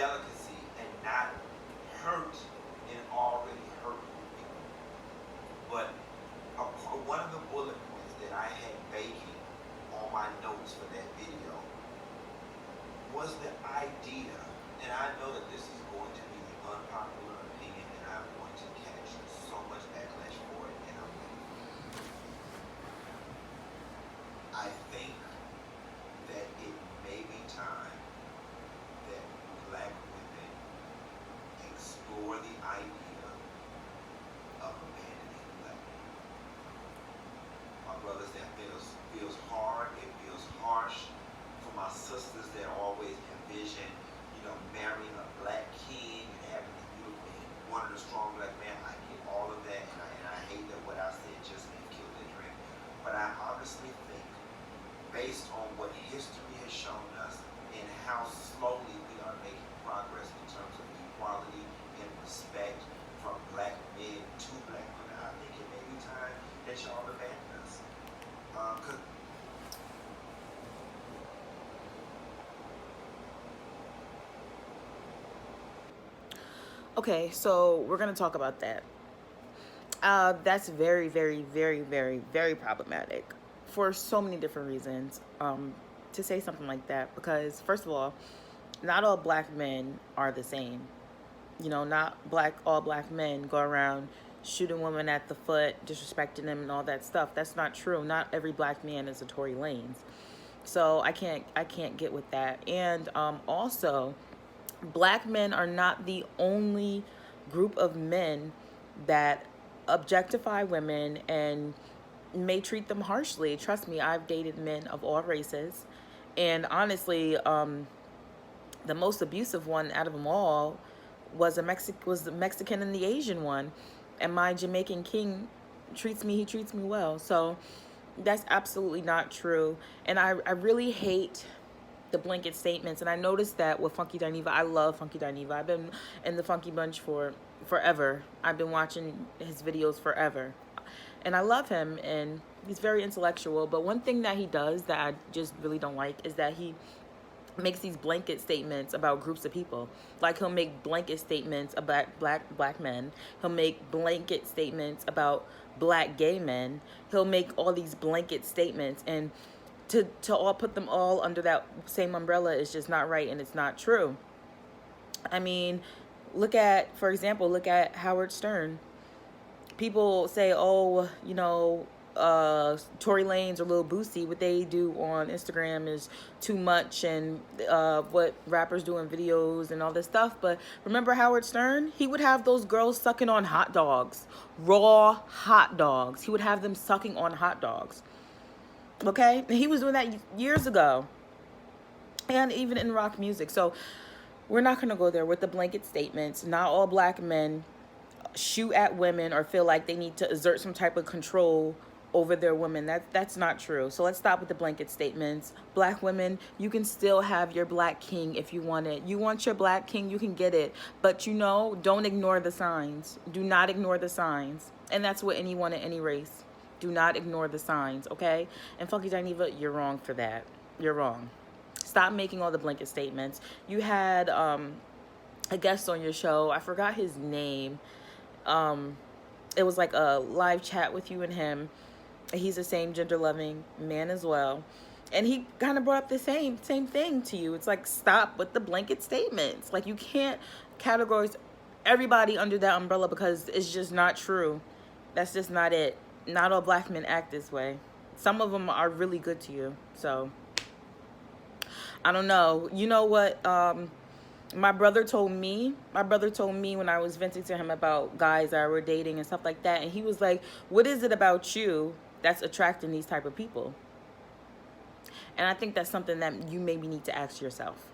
delicacy and not hurt an already hurt people. But one of the bullet points that I had baking on my notes for that video was the idea, and I know that this is going to be the unpopular opinion, and I'm going to catch so much backlash for it, and I'm waiting. I think that it may be time that black women explore the idea of abandoning black men. My brothers, that feels hard, it feels harsh. For my sisters that always envision, marrying a black king and having a beautiful and one of the strong black men, I get all of that, and I hate that what I said just may kill the dream. But I honestly think, based on what history has shown us and how slowly we are making progress in terms of equality and respect from black men to black women, I think it may be time that y'all abandon us. Okay, so we're going to talk about that. That's very, very, very, very, very problematic for so many different reasons, to say something like that. Because, first of all, not all black men are the same. Not all black men go around shooting women at the foot, disrespecting them and all that stuff. That's not true. Not every black man is a Tory Lanez. So I can't get with that. And also, black men are not the only group of men that objectify women and may treat them harshly. Trust me, I've dated men of all races, and honestly, the most abusive one out of them all was the Mexican and the Asian one, and my Jamaican king treats me well. So that's absolutely not true, and I really hate the blanket statements. And I noticed that with Funky Dineva. I love Funky Dineva. I've been in the Funky Bunch for forever. I've been watching his videos forever, and I love him, and he's very intellectual. But one thing that he does that I just really don't like is that he makes these blanket statements about groups of people. Like, he'll make blanket statements about black men. He'll make blanket statements about black gay men. He'll make all these blanket statements, and to all put them all under that same umbrella is just not right, and it's not true. I mean, for example, look at Howard Stern. People say, oh, Tory Lanez or Lil Boosie, what they do on Instagram is too much, and what rappers do in videos and all this stuff. But remember Howard Stern? He would have those girls sucking on hot dogs, raw hot dogs. He would have them sucking on hot dogs. Okay? And he was doing that years ago, and even in rock music. So we're not going to go there with the blanket statements. Not all black men shoot at women or feel like they need to exert some type of control over their women. That's not true. So let's stop with the blanket statements. Black women, you can still have your black king if you want it. You want your black king, you can get it. But don't ignore the signs. Do not ignore the signs. And that's with anyone in any race. Do not ignore the signs, okay? And Funky Dineva, you're wrong for that. You're wrong. Stop making all the blanket statements. You had a guest on your show. I forgot his name. It was like a live chat with you and him. He's the same gender-loving man as well. And he kind of brought up the same thing to you. It's like, stop with the blanket statements. Like, you can't categorize everybody under that umbrella, because it's just not true. That's just not it. Not all black men act this way. Some of them are really good to you. So, I don't know. You know what? My brother told me when I was venting to him about guys that were dating and stuff like that. And he was like, what is it about you that's attracting these type of people? And I think that's something that you maybe need to ask yourself.